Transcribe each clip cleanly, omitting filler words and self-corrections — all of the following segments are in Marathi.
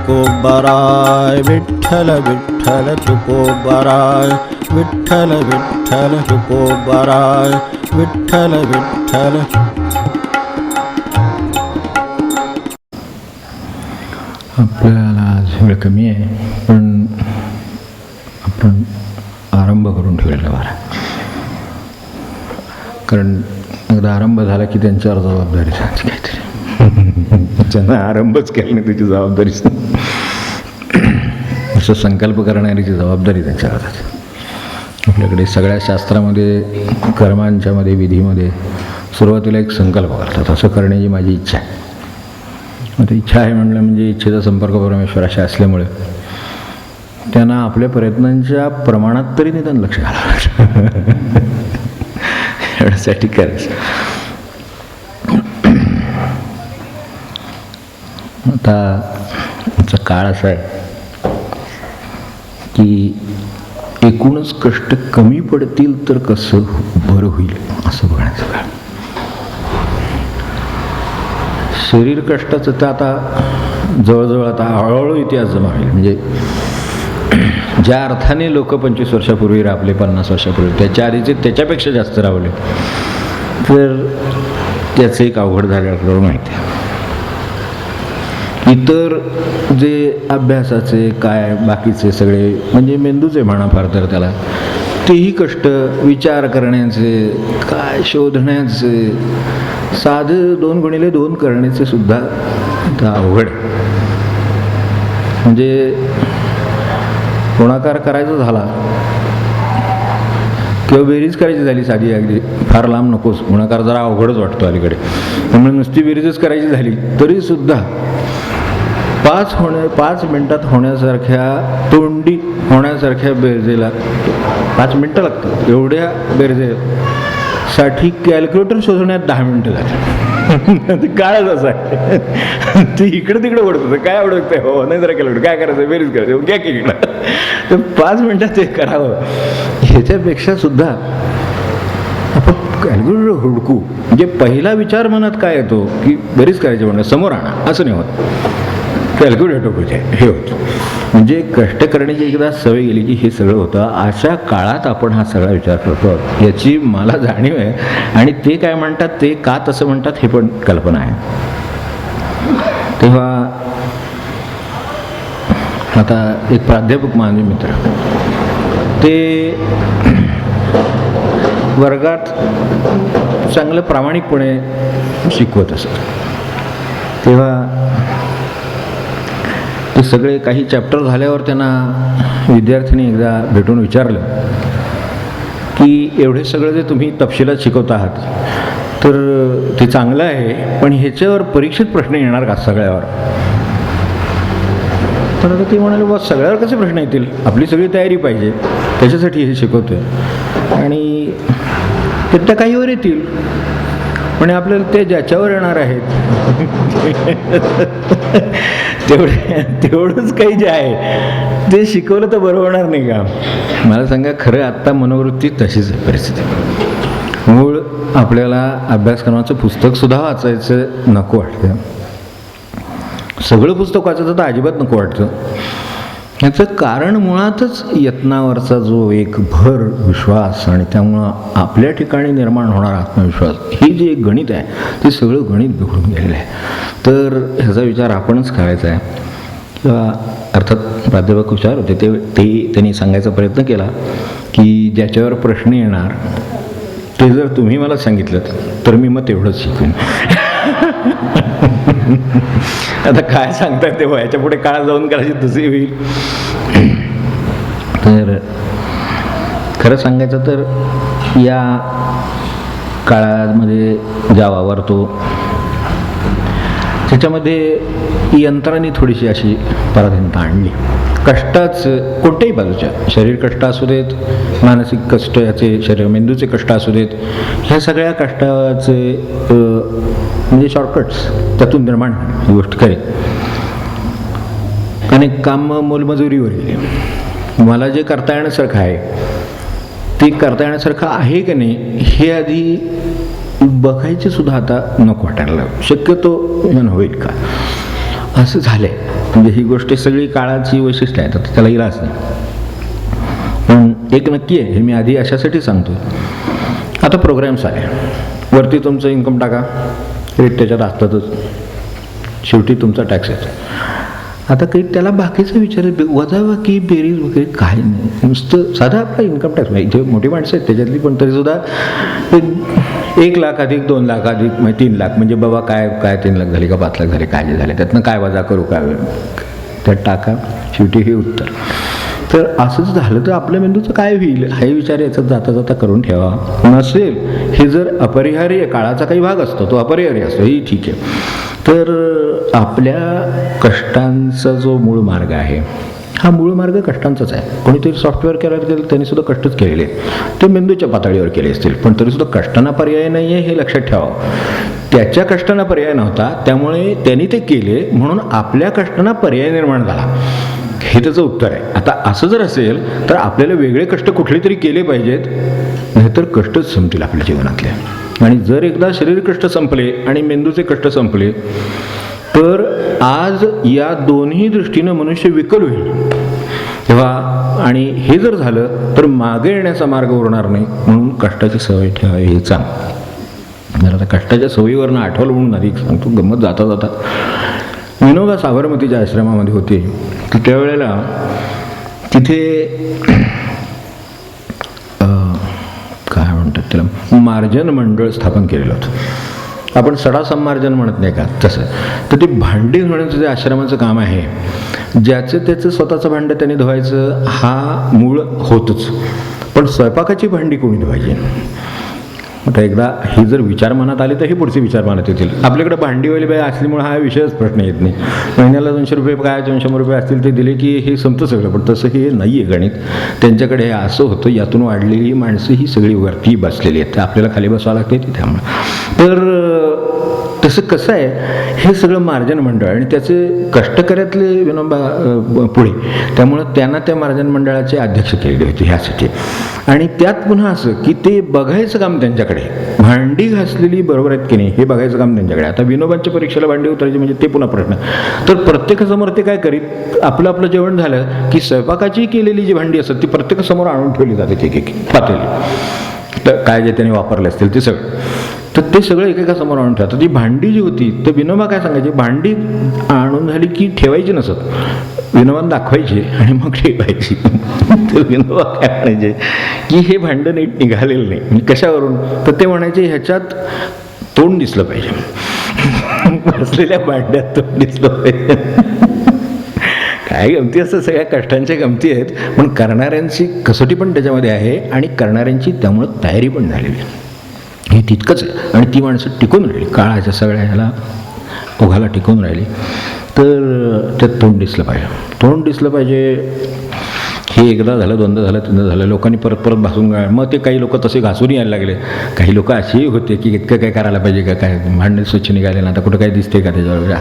तुकोबाराय विठ्ठल विठ्ठल तुकोबाराय विठ्ठल विठ्ठल तुकोबाराय विठ्ठल विठ्ठल. आपल्याला आज वेळ कमी आहे, पण आपण आरंभ करून ठेवलेला बरा. कारण एकदा आरंभ झाला की त्यांच्यावर जबाबदारी सांगते काहीतरी. ज्यांना आरंभच केला नाही त्याची जबाबदारी असं संकल्प करणारीची जबाबदारी त्यांच्या हातात. आपल्याकडे सगळ्या शास्त्रामध्ये कर्मांच्यामध्ये विधीमध्ये सुरुवातीला एक संकल्प करतात, असं करण्याची माझी इच्छा आहे. आता इच्छा आहे म्हणलं म्हणजे इच्छेचा संपर्क परमेश्वराशी असल्यामुळे त्यांना आपल्या प्रयत्नांच्या प्रमाणात तरी निदान लक्ष घालावं एवढ्यासाठी करायचं. आता आमचा काळ असा आहे की एकूणच कष्ट कमी पडतील तर कसं बरं होईल असं बघण्याचं काळ. शरीर कष्टाचं तर आता जवळजवळ आता हळूहळू इतिहास जमा होईल. म्हणजे ज्या अर्थाने लोक 25 वर्षापूर्वी राबले, 50 वर्षापूर्वी, त्याच्या आधीचे त्याच्यापेक्षा जास्त राबले, तर त्याचं एक अवघड झालं आपल्याला माहिती आहे. इतर जे अभ्यासाचे काय बाकीचे सगळे म्हणजे मेंदूचे म्हणा फार तर त्याला, तेही कष्ट विचार करण्याचे काय शोधण्याचे, साधं 2x2 करण्याचे सुद्धा अवघड. म्हणजे गुणाकार करायचा झाला किंवा बेरीज करायची झाली साधी, अगदी फार लांब नकोच, गुणाकार जरा अवघडच वाटतो अलीकडे, त्यामुळे नुसती बेरीजच करायची झाली तरी सुद्धा 5 मिनिटात होण्यासारख्या, तोंडी होण्यासारख्या बेरजेला 5 मिनिटं लागतात. एवढ्या बेरजेसाठी कॅल्क्युलेटर शोधण्यात 10 मिनिटं लागतात. ते काळच असं आहे, ते इकडे तिकडे ओढत होतं, काय ओढत हो नाही जरा कॅल्क्युलेटर काय करायचं, बेरीज करायचं, घ्या की इकडं. तर 5 मिनिटात ते करावं. ह्याच्यापेक्षा सुद्धा आपण कॅल्क्युलेटर हुडकू, म्हणजे पहिला विचार मनात काय येतो की बेरीज करायची म्हणणं समोर आणा, असं नाही होत. कॅल्क्युलेटर होते हे होतं. म्हणजे कष्ट करण्याची एकदा सवय गेली की हे सगळं होतं. अशा काळात आपण हा सगळा विचार करतो याची मला जाणीव आहे. आणि ते काय म्हणतात, ते का तसं म्हणतात हे पण कल्पना आहे. तेव्हा आता एक प्राध्यापक माझे मित्र, ते वर्गात चांगलं प्रामाणिकपणे शिकवत असत. तेव्हा ते सगळे काही चॅप्टर झाल्यावर त्यांना विद्यार्थ्यांनी एकदा भेटून विचारलं की एवढे सगळं जे तुम्ही तपशिलात शिकवत आहात तर ते चांगलं आहे, पण ह्याच्यावर परीक्षेत प्रश्न येणार का सगळ्यावर? तर आता ते म्हणाले बा सगळ्यावर कसे प्रश्न येतील, आपली सगळी तयारी पाहिजे, त्याच्यासाठी हे शिकवतोय. आणि त्या काहीवर येतील, पण आपल्याला ते ज्याच्यावर येणार आहेत तेवढंच काही जे आहे ते शिकवलं तर बरं होणार नाही का? मला सांगा, खरं आत्ता मनोवृत्ती तशीच आहे परिस्थिती. मूळ आपल्याला अभ्यासक्रमाचं पुस्तकसुद्धा वाचायचं नको वाटतं, सगळं पुस्तक वाचायचं तर अजिबात नको वाटतं. याचं कारण मुळातच यत्नावरचा जो एक भर विश्वास आणि त्यामुळं आपल्या ठिकाणी निर्माण होणारा आत्मविश्वास, ही जी एक गणित आहे ते सगळं गणित बिघडून गेलेलं आहे. तर ह्याचा विचार आपणच करायचा आहे. किंवा अर्थात प्राध्यापक हुशार होते, ते त्यांनी सांगायचा प्रयत्न केला की ज्याच्यावर प्रश्न येणार ते जर तुम्ही मला सांगितलं तर मी मग तेवढंच शिकवेन. आता काय सांगतात तेव्हा याच्या पुढे काळात जाऊन करायची तशी होईल. तर खरं सांगायचं तर या काळामध्ये ज्या वावरतो त्याच्यामध्ये यंत्रांनी थोडीशी अशी पराधीनता आणली. कष्टाच कोणत्याही बाजूच्या, शरीर कष्ट असू देत, मानसिक कष्ट, याचे शरीर मेंदूचे कष्ट असू देत, ह्या सगळ्या कष्टाचे म्हणजे शॉर्टकट्स त्यातून निर्माण ही गोष्ट खरी. अनेक काम मोलमजुरीवर गेले. मला जे करता येण्यासारखं आहे ते करता येण्यासारखं आहे की नाही हे आधी बघायचे सुद्धा आता नको वाटायला लागलं. शक्यतो होईल का असं झालंय. म्हणजे ही गोष्ट सगळी काळाची वैशिष्ट्य आहे, तर त्याला इलाज नाही. पण एक नक्की आहे, हे मी आधी अशासाठी सांगतो, आता प्रोग्रॅम्स आले, वरती तुमचं इन्कम टाका, रेट त्याच्यात असतातच, शेवटी तुमचा टॅक्स येतो. आता काही त्याला बाकीचं विचार, वजाबाकी बेरीज वगैरे काही नाही, नुसतं साधा आपला इन्कम टॅक्स. इथे मोठी माणसं आहेत त्याच्यातली, पण तरीसुद्धा 1 लाख अधिक 2 लाख अधिक 3 लाख, म्हणजे बाबा काय 3 लाख झाले का 5 लाख झाले, काय जे झाले त्यातनं काय वजा करू, काय त्यात टाका, शेवटी हे उत्तर. तर असंच झालं तर आपल्या मेंदूचं काय होईल हे विचार याच्यात जाता जाता करून ठेवा. नसेल हे जर अपरिहार्य, काळाचा काही भाग असतो तो अपरिहार्य असतो, ही ठीक आहे. तर आपल्या कष्टांचा जो मूळ मार्ग आहे, हा मूळ मार्ग कष्टांचाच आहे. कोणीतरी सॉफ्टवेअर करायला गेलं त्यांनी सुद्धा कष्टच केलेले आहेत, ते मेंदूच्या पातळीवर केले असतील, पण तरीसुद्धा कष्टांना पर्याय नाही आहे हे लक्षात ठेवावं. त्याच्या कष्टांना पर्याय नव्हता, त्यामुळे त्यांनी ते केले, म्हणून आपल्या कष्टांना पर्याय निर्माण झाला, हे त्याचं उत्तर आहे. आता असं जर असेल तर आपल्याला वेगळे कष्ट कुठले तरी केले पाहिजेत, नाहीतर कष्टच संपतील आपल्या जीवनातले. आणि जर एकदा शरीर कष्ट संपले आणि मेंदूचे कष्ट संपले तर आज या दोन्ही दृष्टीनं मनुष्य विकल होईल तेव्हा. आणि हे जर झालं तर मागे येण्याचा मार्ग उरणार नाही, म्हणून कष्टाची सवय ठेवावी हे चांगलं. जर आता कष्टाच्या सवयीवरनं आठवलं म्हणून अधिक सांगतो, गंमत जाता जाता विनोबा साबरमतीच्या आश्रमामध्ये होते, तर त्यावेळेला तिथे काय म्हणतात त्याला, मार्जन मंडळ स्थापन केलेलं होतं. आपण सडा संमार्जन म्हणत नाही का तसं. तर ते भांडी धुण्याचं जे आश्रमाचं काम आहे, ज्याचं त्याचं स्वतःचं भांडं त्यांनी धुवायचं हा मूळ होतच, पण स्वयंपाकाची भांडी कोणी धुवायची. आता एकदा हे जर विचार मनात आले तर हे पुढचे विचार मनात येतील. आपल्याकडे भांडीवाली बाई असल्यामुळे हा विषयच प्रश्न येत नाही. महिन्याला 200 रुपये काय 200 रुपये असतील ते दिले की हे संपतं सगळं. पण तसं हे नाही आहे गणित. त्यांच्याकडे हे असं होतं, यातून वाढलेली माणसं ही सगळी वरती बसलेली आहेत, आपल्याला खाली बसावं लागते ती. त्यामुळे तर तसं कसं आहे, हे सगळं मार्जन मंडळ आणि त्याचे कष्टकऱ्यातले विनोबा पुढे, त्यामुळं त्यांना त्या मार्जन मंडळाचे अध्यक्ष केलेले होते ह्यासाठी. आणि त्यात पुन्हा असं की ते बघायचं काम त्यांच्याकडे, भांडी घासलेली बरोबर आहेत की नाही हे बघायचं काम त्यांच्याकडे. आता विनोबांच्या परीक्षेला भांडी उतरायची म्हणजे ते पुन्हा प्रश्न. तर प्रत्येकासमोर ते काय करीत, आपलं जेवण झालं की स्वयंपाकाची केलेली जी भांडी असतात ती प्रत्येकासमोर आणून ठेवली जाते, एक पातेली, तर काय जे त्यांनी वापरले असतील ते सगळं, तर ते सगळं एकेकासमोर आणून ठेवतात. ती भांडी जी होती तर विनोबा काय सांगायचे, भांडी आणून झाली की ठेवायची नसत, विनोबांना दाखवायची आणि मग ठेवायची. तर विनोबा काय म्हणायचे की हे भांडं नीट निघालेलं नाही. म्हणजे कशावरून, तर ते म्हणायचे ह्याच्यात तोंड दिसलं पाहिजे, बसलेल्या भांड्यात तोंड दिसलं पाहिजे. काय गमती असं, सगळ्या कष्टांच्या गमती आहेत, पण करणाऱ्यांची कसोटी पण त्याच्यामध्ये आहे आणि करणाऱ्यांची त्यामुळं तयारी पण झालेली आहे. हे तितकंच आहे. आणि ती माणसं टिकून राहिली, काळाच्या सगळ्या ह्याला ओघाला टिकून राहिली. तर त्यात तोंड दिसलं पाहिजे, तोंड दिसलं पाहिजे. हे एकदा झालं, दोनदा झालं, तीनदा झालं, लोकांनी परत परत घासून, मग ते काही लोक तसे घासून यायला लागले. काही लोक असेही होते की इतकं काय करायला पाहिजे का, काय भांडे स्वच्छ निघाले ना, आता कुठं काय दिसते का त्याच्यावर,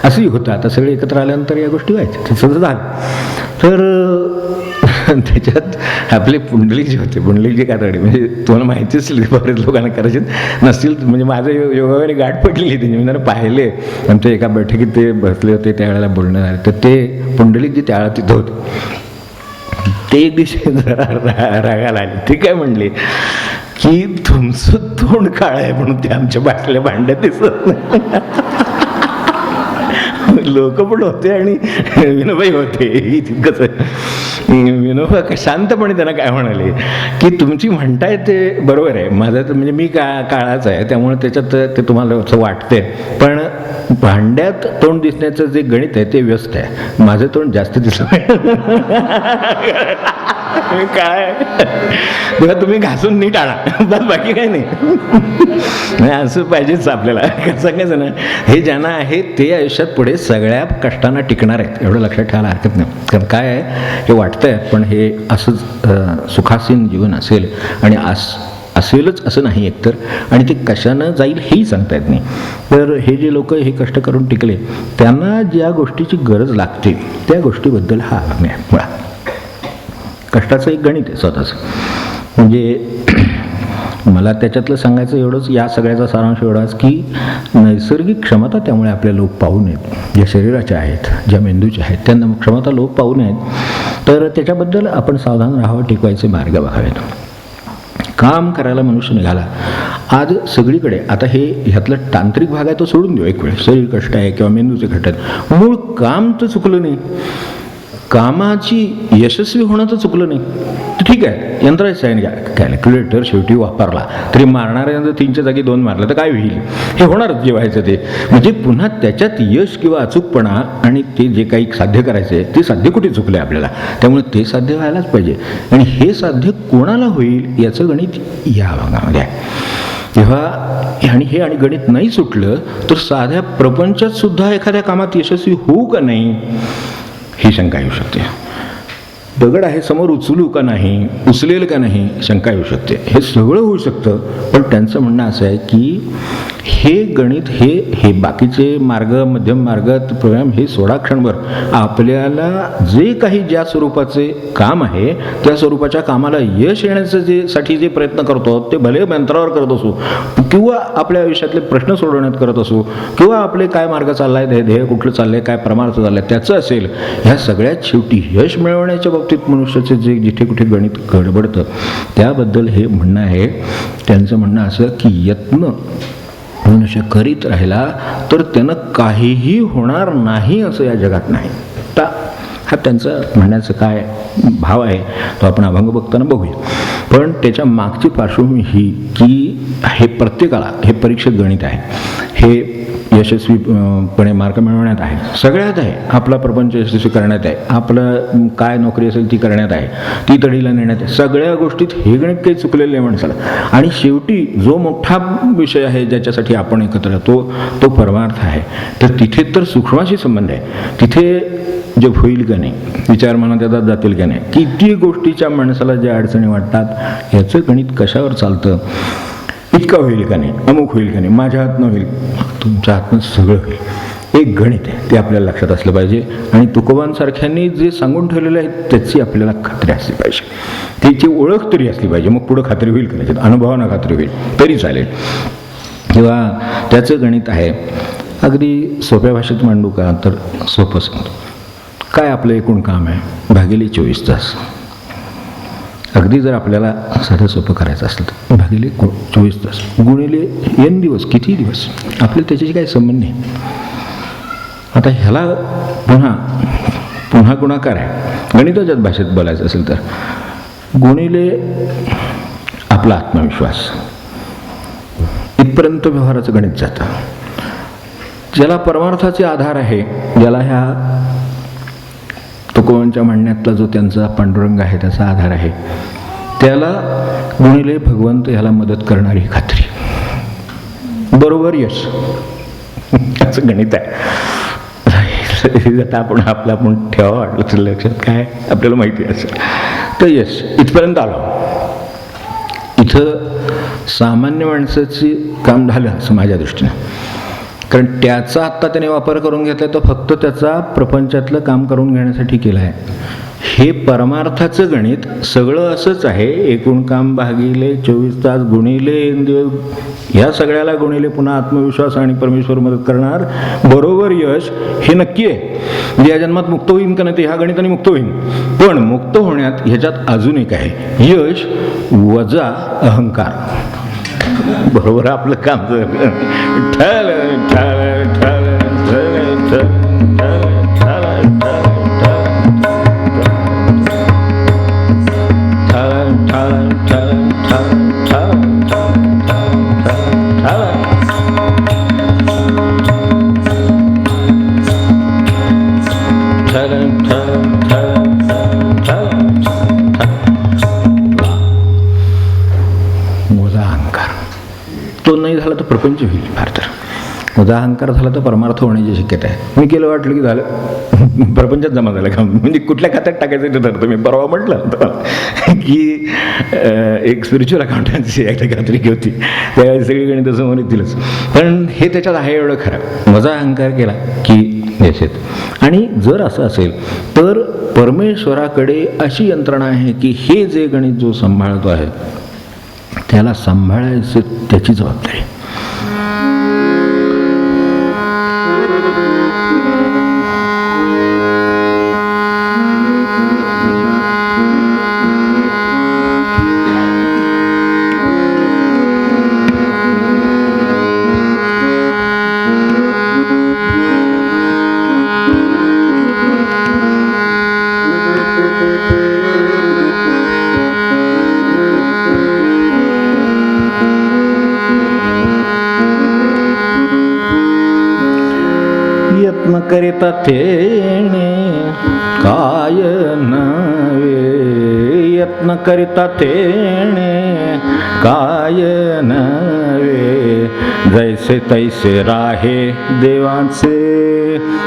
असंही होतं. आता सगळे एकत्र आल्यानंतर या गोष्टी व्हायच्या, ते सगळं झालं. तर त्याच्यात आपले पुंडलिक जे होते, पुंडलिकची कातडी, म्हणजे तुम्हाला माहिती असेल की बरेच लोकांना करायचे नसतील, म्हणजे माझं योगाने गाठ पडलेली त्यांनी, मी त्यांना पाहिले. आमच्या एका बैठकीत ते बसले होते, त्यावेळेला बोलणं झालं. तर ते पुंडलिक जे त्यावेळेला तिथं होते, ते एक दिवशी जरा रागाला आले. ते काय म्हणले की तुमचं तोंड काळ आहे म्हणून ते आमच्या बाटल्या भांड्यात दिसत नाही. लोक पण होते आणि विनोबाई होते, तितकंच आहे. विनोबा शांतपणे त्यांना काय म्हणाले की तुमची म्हणताय ते बरोबर आहे, माझं तर म्हणजे मी काळाचं आहे, त्यामुळे त्याच्यात ते तुम्हाला असं वाटतंय, पण भांड्यात तोंड दिसण्याचं जे गणित आहे ते व्यस्त आहे, माझं तोंड जास्त दिसलं. काय तेव्हा तुम्ही घासून नीट आणा, बस बाकी काही नाही. असं पाहिजेच आपल्याला. सांगायचं ना, हे ज्यांना आहे ते आयुष्यात पुढे सगळ्या कष्टांना टिकणार आहेत, एवढं लक्षात ठेवायला हरकत नाही. कारण काय आहे, हे वाटतंय पण हे असंच सुखासीन जीवन असेल आणि असेलच असं नाही एकतर, आणि ते कशानं जाईल हेही सांगता येत नाही. तर हे जे लोक हे कष्ट करून टिकले, त्यांना ज्या गोष्टीची गरज लागते त्या गोष्टीबद्दल हा आज्ञा आहे. मुळात कष्टाचं एक गणित आहे स्वतःचं. म्हणजे मला त्याच्यातलं सांगायचं एवढंच, या सगळ्याचा सारांश एवढाच की नैसर्गिक क्षमता त्यामुळे आपल्या लोप पाहू नयेत, ज्या शरीराच्या आहेत, ज्या मेंदूच्या आहेत, त्यांना क्षमता लोप पाहू नयेत. तर त्याच्याबद्दल आपण सावधान राहावं, टिकवायचे मार्ग बघावेत. काम करायला मनुष्य निघाला आज सगळीकडे. आता हे ह्यातलं तांत्रिक भाग आहे तो सोडून देऊ एक वेळ, शरीर कष्ट आहे किंवा मेंदूचे कष्ट आहेत, मूळ काम तर चुकलं नाही, कामाची यशस्वी होणं तर चुकलं नाही, तर ठीक आहे. यंत्राचं आहे, कॅल्क्युलेटर शेवटी वापरला तरी मारणाऱ्या 3च्या जागी 2 मारलं तर काय होईल, हे होणारच जे व्हायचं ते. म्हणजे पुन्हा त्याच्यात यश किंवा अचूकपणा आणि ते जे काही साध्य करायचं आहे ते साध्य कुठे चुकलं आहे आपल्याला, त्यामुळे ते साध्य व्हायलाच पाहिजे. आणि हे साध्य कोणाला होईल याचं गणित या भागामध्ये आहे. तेव्हा आणि गणित नाही सुटलं तर साध्या प्रपंचात सुद्धा एखाद्या कामात यशस्वी होऊ का नाही ही शंका येऊ शकते. दगड आहे समोर, उचलू का नाही, उचलेल का नाही, शंका येऊ शकते. हे सगळं होऊ शकतं, पण त्यांचं म्हणणं असं आहे की हे गणित हे बाकीचे मार्ग, मध्यम मार्ग, प्रोग्राम हे सोडा क्षणभर. आपल्याला जे काही ज्या स्वरूपाचे काम आहे त्या स्वरूपाच्या कामाला यश येण्याचं साठी जे प्रयत्न करतो ते भले यंत्रावर करत असू किंवा आपल्या आयुष्यातले प्रश्न सोडवण्यात करत असू किंवा आपले काय मार्ग चाललाय, ध्येय कुठलं चाललंय, काय परमार्थ चाललाय त्याचं असेल, ह्या सगळ्यात शेवटी यश मिळवण्याच्या बाबतीत मनुष्याचे जे जिथे कुठे गणित गडबडतं त्याबद्दल हे म्हणणं आहे. त्यांचं म्हणणं असं की यत्न मनुष्य करीत राहिला तर त्यानं काहीही होणार नाही असं या जगात नाही. आता हा त्यांचं म्हणण्याचं काय भाव आहे तो आपण अभंग बघताना बघूया. पण त्याच्या मागची पार्श्वभूमी ही की हे प्रत्येकाला हे परीक्षित गणित आहे, हे यशस्वीपणे मार्क मिळवण्यात आहे, सगळ्यात आहे. आपला प्रपंच यशस्वी करण्यात आहे, आपलं काय नोकरी असेल ती करण्यात आहे, ती तडीला नेण्यात आहे, सगळ्या गोष्टीत हे गणित काही चुकलेलं नाही माणसाला. आणि शेवटी जो मोठा विषय आहे ज्याच्यासाठी आपण एकत्र तो परमार्थ आहे. तर तिथे तर सूक्ष्माशी संबंध आहे, तिथे जग होईल का नाही, विचार मनात येतात जातील का नाही, किती गोष्टीच्या माणसाला ज्या अडचणी वाटतात याचं गणित कशावर चालतं, इतकं होईल का नाही, अमुक होईल का नाही, माझ्या हातनं होईल, तुमच्या हातनं सगळं होईल. एक गणित आहे ते आपल्याला लक्षात असलं पाहिजे. आणि तुकोबांसारख्यांनी जे सांगून ठेवलेलं आहे त्याची आपल्याला खात्री असली पाहिजे, त्याची ओळख तरी असली पाहिजे. मग पुढं खात्री होईल का त्याच्यात, अनुभवानं खात्री होईल तरी चालेल. किंवा त्याचं गणित आहे अगदी सोप्या भाषेत मांडू का तर सोपं सांगतो. काय आपलं एकूण काम आहे भागिले 24 तास. अगदी जर आपल्याला साधं सोपं करायचं असलं तर भागिले 24 तास गुणिले n दिवस, किती दिवस, आपल्याला त्याच्याशी काही संबंध नाही. आता ह्याला पुन्हा गुणाकार आहे गणिताच्याच भाषेत बोलायचं असेल तर, गुणिले आपला आत्मविश्वास, इथपर्यंत व्यवहाराचं गणित जातं. ज्याला परमार्थाचे आधार आहे, ज्याला ह्या तुकोबांच्या म्हणण्यातला जो त्यांचा पांडुरंग आहे त्याचा आधार आहे, त्याला गुणिले भगवंत ह्याला मदत करणारी खात्री बरोबर यश, असं गणित आहे. आता आपण ठेवा वाटलं तर लक्षात काय आपल्याला माहिती असेल तर यश इथपर्यंत आलो. इथं सामान्य माणसाची काम झालं असं माझ्या दृष्टीनं, कारण त्याचा आत्ता त्याने वापर करून घेतला तो फक्त त्याचा प्रपंचातलं काम करून घेण्यासाठी केलं आहे. हे परमार्थाचं गणित सगळं असंच आहे, एकूण काम भागिले 24 तास गुणिले n दिवस, ह्या सगळ्याला गुणिले पुन्हा आत्मविश्वास आणि परमेश्वर मदत करणार बरोबर यश, हे नक्की आहे. म्हणजे या जन्मात मुक्त होईन का नाही ते ह्या गणिताने मुक्त होईन. पण मुक्त होण्यात ह्याच्यात अजून एक आहे, यश वजा अहंकार, बरोबर आपलं काम ठल ठल ठल ठल ठल तो नाही झाला तर प्रपंच होईल. फार तर उदा अहंकार झाला तर परमार्थ होण्याची शक्यता आहे. मी केलं वाटलं की झालं प्रपंचात जमा झालं का, म्हणजे कुठल्या खात्यात टाकायचं ते ठरतं. मी परवा म्हटलं की एक स्पिरिच्युअल अकाउंटन्सी एकदा खात्री होती, त्यावेळी सगळी गणित समोर येतीलच. पण हे त्याच्यात आहे एवढं खरं, वजा अहंकार केला की यशेत. आणि जर असं असेल तर परमेश्वराकडे अशी यंत्रणा आहे की हे जे गणित जो सांभाळतो आहे त्याला सांभाळायचं त्याची जबाबदारी. यत्न करिता तेणे काय नवे, यत्न करिता तेणे काय नवे, जैसे तैसे राहे देवाचे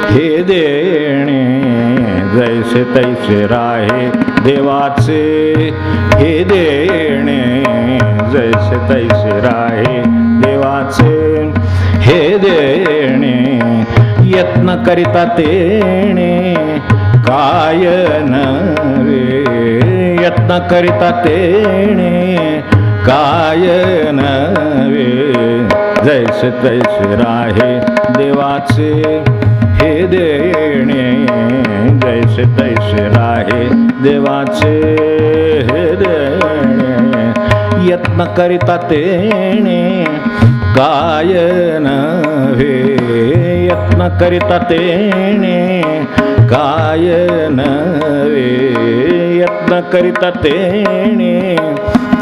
हे देणे, जैसे तैसे राहे देवाचे हे देणे, जैसे तैसे राहे देवाचे हे देणे, यत्न करिता तेणे काय नवे, यत्न करिता तेणे काय नवे, जैसे तैसे राहे देवाचे हे देणे, जैसे तैसे राहे देवाचे हे देणे, यत्न करिता तेणे काय नव्हे, यत्न करिता तेणे काय नव्हे, यत्न करिता तेणे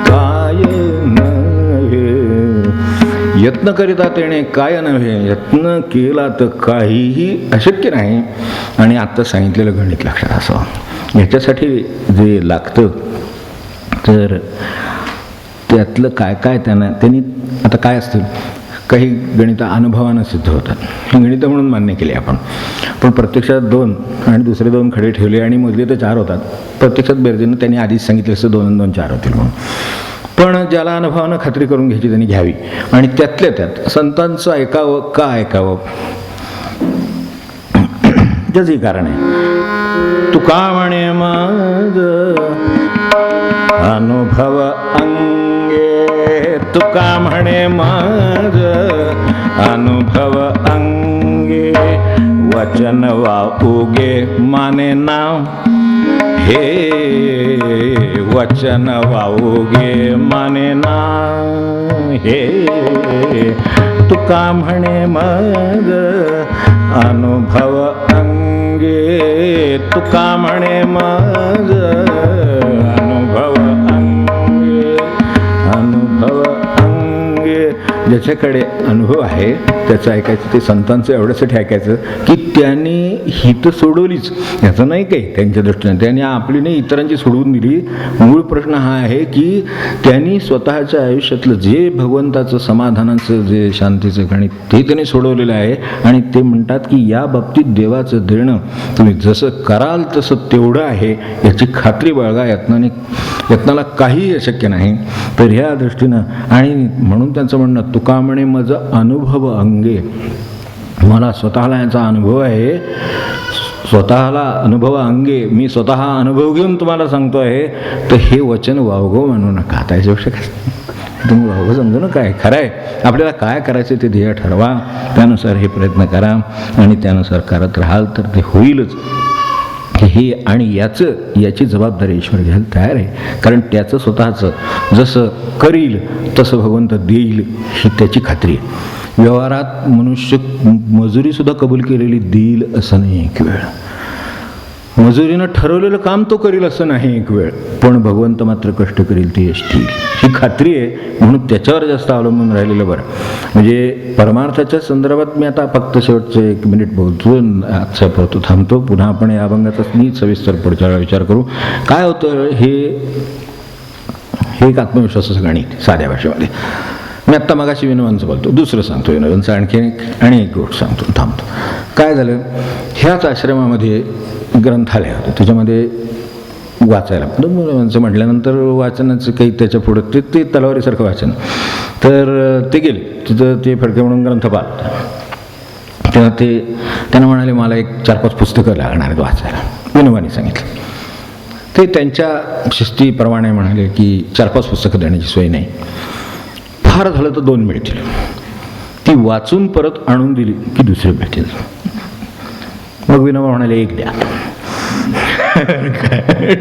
काय नव्हे, यत्न करिता तेणे काय नव्हे. यत्न केला तर काहीही अशक्य नाही. आणि आत्ता सांगितलेलं गणित लक्षात असावं. याच्यासाठी जे लागतं तर त्यातलं काय काय त्यांनी आता काय असतं, काही गणितं अनुभवानं सिद्ध होतात. गणितं म्हणून मान्य केली आपण, पण प्रत्यक्षात 2 आणि दुसरे 2 खडे ठेवले आणि मोजले तर 4 होतात. प्रत्यक्षात बेरजेनं त्यांनी आधीच सांगितलं असं 2 आणि 2 4 होतील म्हणून. पण ज्याला अनुभवानं खात्री करून घ्यायची त्यांनी घ्यावी. आणि त्यातल्या त्यात संतांचं ऐकावं का ऐकावं, त्याचंही कारण आहे. तुका म्हणे माझ अनुभव अंगे, तुका म्हणे माझ अनुभव अंगे, वचन वाऊगे माने नाव हे, वचन वाऊगे माने नाव हे, तुका म्हणे माझ अनुभव अंगे, तुका म्हणे माझ अनुभव अंगे, अनुभव अंगे. ज्याच्याकडे अनुभव आहे त्याचं ऐकायचं, ते संतांचं एवढ्यासाठी ऐकायचं की त्यांनी हित सोडवलीच, याचं नाही काही त्यांच्या दृष्टीने, त्यांनी आपली नाही इतरांची सोडवून दिली. मूळ प्रश्न हा आहे की त्यांनी स्वतःच्या आयुष्यातलं जे भगवंताचं समाधानाचं जे शांतीचं गणित ते त्यांनी सोडवलेलं आहे. आणि ते म्हणतात की या बाबतीत देवाचं देणं तुम्ही जसं कराल तसं तेवढं आहे याची खात्री बाळगा. यत्नाला काहीही अशक्य नाही. तर ह्या दृष्टीनं, आणि म्हणून त्यांचं म्हणणं तुका म्हणे माझं अनुभव अंगे, मला स्वतःला याचा अनुभव आहे, स्वतःला अनुभव अंगे, मी स्वतः अनुभव घेऊन तुम्हाला सांगतो आहे. तर हे वचन वावगो म्हणू नका. त्याच्यापेक्षा काय तुम्ही वावगं समजू नका. काय खरं आहे, आपल्याला काय करायचं ते ध्येय ठरवा, त्यानुसार हे प्रयत्न करा आणि त्यानुसार करत राहाल तर ते होईलच. हे आणि याची जबाबदारी ईश्वर घ्यायला तयार आहे. कारण त्याचं स्वतःचं जसं करील तसं भगवंत देईल ही त्याची खात्री आहे. व्यवहारात मनुष्य मजुरीसुद्धा कबूल केलेली देईल असं नाही एक वेळ, मजुरीनं ठरवलेलं काम तो करील असं नाही एक वेळ, पण भगवंत मात्र कष्ट करील ते यश देईल ही खात्री आहे. म्हणून त्याच्यावर जास्त अवलंबून राहिलेलं बरं. म्हणजे परमार्थाच्या संदर्भात मी आता फक्त शेवटचं 1 मिनिट बोलतो, आजचा पोहतो थांबतो. पुन्हा आपण या अभंगाचा नीट सविस्तर पुढच्या वेळा विचार करू. काय होतं हे एक आत्मविश्वासाचं गणित साध्या भाषेमध्ये. मी आत्ता मगाशी विनोबांचं बोलतो, दुसरं सांगतो विनोबांचं आणि एक गोष्ट सांगतो थांबतो. काय झालं, ह्याच आश्रमामध्ये ग्रंथालय होतं, त्याच्यामध्ये वाचायला विनोबांचं म्हटल्यानंतर वाचनाचं काही त्याच्या पुढं ते तलवारीसारखं वाचन. तर ते गेले तिथं, ते फडके म्हणून ग्रंथपाल, तेव्हा त्यांना म्हणाले मला 1 4-5 पुस्तकं लागणार आहेत वाचायला. विनोबांनी सांगितलं. ते त्यांच्या शिस्तीप्रमाणे म्हणाले की 4-5 पुस्तकं देण्याची सोय नाही, फार झालं तर 2 मिळतील. ती वाचून परत आणून दिली की दुसरे मिळतील. मग विनोबा म्हणाले 1 द्या.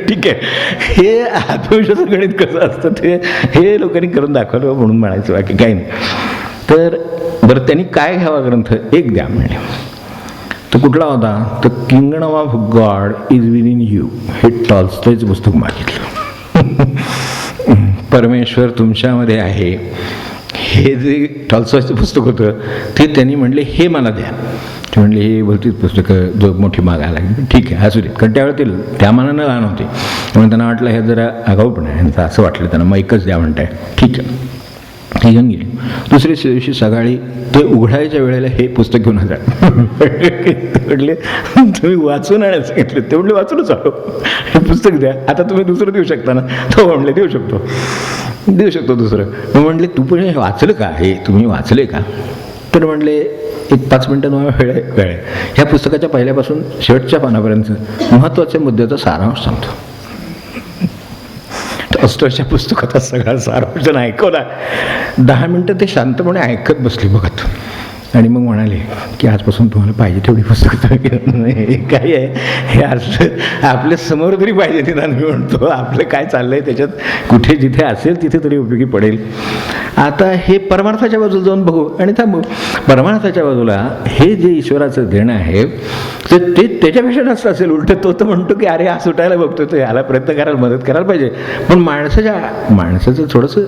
ठीक आहे, हे आत्मविश्वासाचं गणित कसं असतं ते हे लोकांनी करून दाखवलं म्हणून म्हणायचं, बाकी काही नाही. तर बरं त्यांनी काय घ्यावा ग्रंथ, 1 द्या म्हणले. तर कुठला होता, तर kingdom of God is within you, हे टॉल्स्टॉयचं पुस्तक मागितलं. परमेश्वर तुमच्यामध्ये आहे हे जे टॉल्स्टॉयचं पुस्तक होतं ते त्यांनी म्हणले हे मला द्या. ते म्हणले हे भलतीच पुस्तकं जो मोठी मागायला लागली. ठीक आहे, असू दे, कारण त्यावेळेला ते त्या मानानं लहान होते म्हणून त्यांना वाटलं हे जरा आगाऊपण आहे यांचं, असं वाटलं त्यांना. मग 1च द्या म्हणताय. ठीक आहे, ते घेऊन गेले. दुसऱ्या दिवशी सकाळी ते उघडायच्या वेळेला हे पुस्तक घेऊन आला. म्हटले तुम्ही वाचून आणायला सांगितलं, ते म्हणले वाचूनच आलो, हे पुस्तक द्या. आता तुम्ही दुसरं देऊ शकता ना. तो म्हणले देऊ शकतो दुसरं. मग म्हटले तू पण हे वाचलं का, हे तुम्ही वाचले का. तर म्हणले 5 मिनटं मला वेळ आहे. ह्या पुस्तकाच्या पहिल्यापासून शेवटच्या पानापर्यंत महत्त्वाच्या मुद्द्याचा सारांश सांगतो. टॉल्स्टॉयच्या पुस्तकाचा सगळा सारांश ऐकवला. 10 मिनटं ते शांतपणे ऐकत बसले बघत आणि मग म्हणाले की आजपासून तुम्हाला पाहिजे तेवढी पुस्तकं काय आहे हे आज आपल्या समोर तरी पाहिजे निदान. मी म्हणतो आपलं काय चाललंय त्याच्यात कुठे जिथे असेल तिथे तरी उपयोगी पडेल. आता हे परमार्थाच्या बाजूला जाऊन बघू आणि थांबू. परमार्थाच्या बाजूला हे जे ईश्वराचं देणं आहे तर ते त्याच्यापेक्षा जास्त असेल. उलट तो तर म्हणतो की अरे हा सुटायला बघतो तो, याला प्रयत्न करायला मदत करायला पाहिजे. पण माणसाचं थोडंसं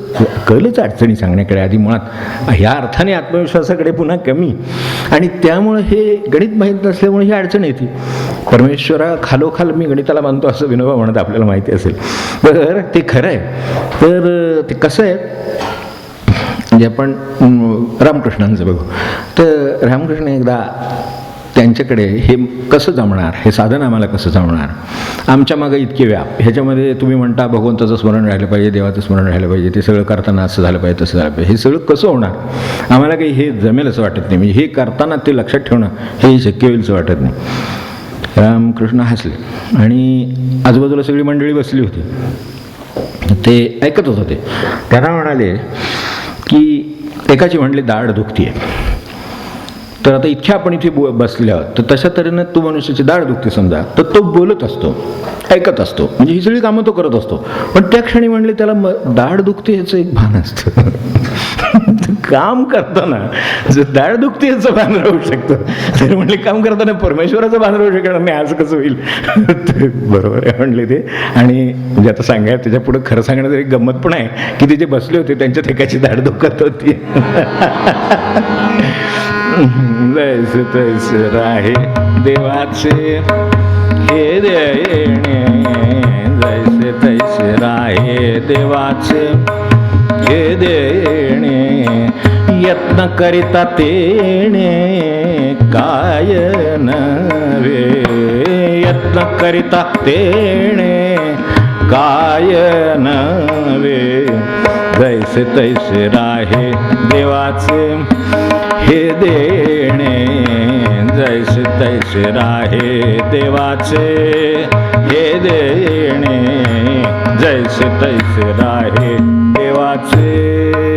कळलंच अडचणी सांगण्याकडे आधी मुळात ह्या अर्थाने आत्मविश्वासाकडे पुन्हा कमी. आणि त्यामुळं हे गणित माहीत नसल्यामुळे ही अडचण येते. परमेश्वरा खालोखाल मी गणिताला मानतो असं विनोबा म्हणत आपल्याला माहिती असेल. तर ते खरं आहे. तर ते कसं आहे म्हणजे आपण रामकृष्णांचं बघू तर रामकृष्ण एकदा त्यांच्याकडे हे कसं जमणार, हे साधन आम्हाला कसं जमणार, आमच्या मागं इतके व्याप, ह्याच्यामध्ये तुम्ही म्हणता भगवंताचं स्मरण राहिलं पाहिजे, देवाचं स्मरण राहिलं पाहिजे, ते सगळं करताना असं झालं पाहिजे तसं झालं पाहिजे, हे सगळं कसं होणार, आम्हाला काही हे जमेल असं वाटत नाही. म्हणजे हे करताना ते लक्षात ठेवणं हे शक्य होईल असं वाटत नाही. रामकृष्ण हसले आणि आजूबाजूला सगळी मंडळी बसली होती. ते ऐकत होतं. ते त्यांना म्हणाले की एकाची म्हणले दाढ दुखती आहे. तर आता इच्छा आपण इथे बसलेले आहोत तर तशा तऱ्हेनं तो मनुष्याची दाढ दुखते समजा तर तो बोलत असतो, ऐकत असतो, म्हणजे ही सगळी कामं तो करत असतो. पण त्या क्षणी म्हणले त्याला दाढ दुखते ह्याचं एक भान असतं. काम करताना जर दाढ दुखते याचं भान राहू शकतं तर म्हणले काम करताना परमेश्वराचं भान राहू शकणार नाही आज कसं होईल. बरोबर आहे म्हणले ते. आणि म्हणजे आता सांगाय त्याच्या पुढे खरं सांगण्याचं एक गंमत पण आहे की ते जे बसले होते त्यांच्यात एकाची दाढ दुखत होती. जैसे तैसे राहे देवाचे हे देणे, जैसे तैसे राहे देवाचे हे देणे, यत्न करिता तेणे काय नव्हे, यत्न करिता तेणे काय नव्हे, जैसे तैसे राहे देवाचे हे देणे, जैसे तैसे राहे देवाचे हे देणे, जैसे तैसे राहे देवाचे.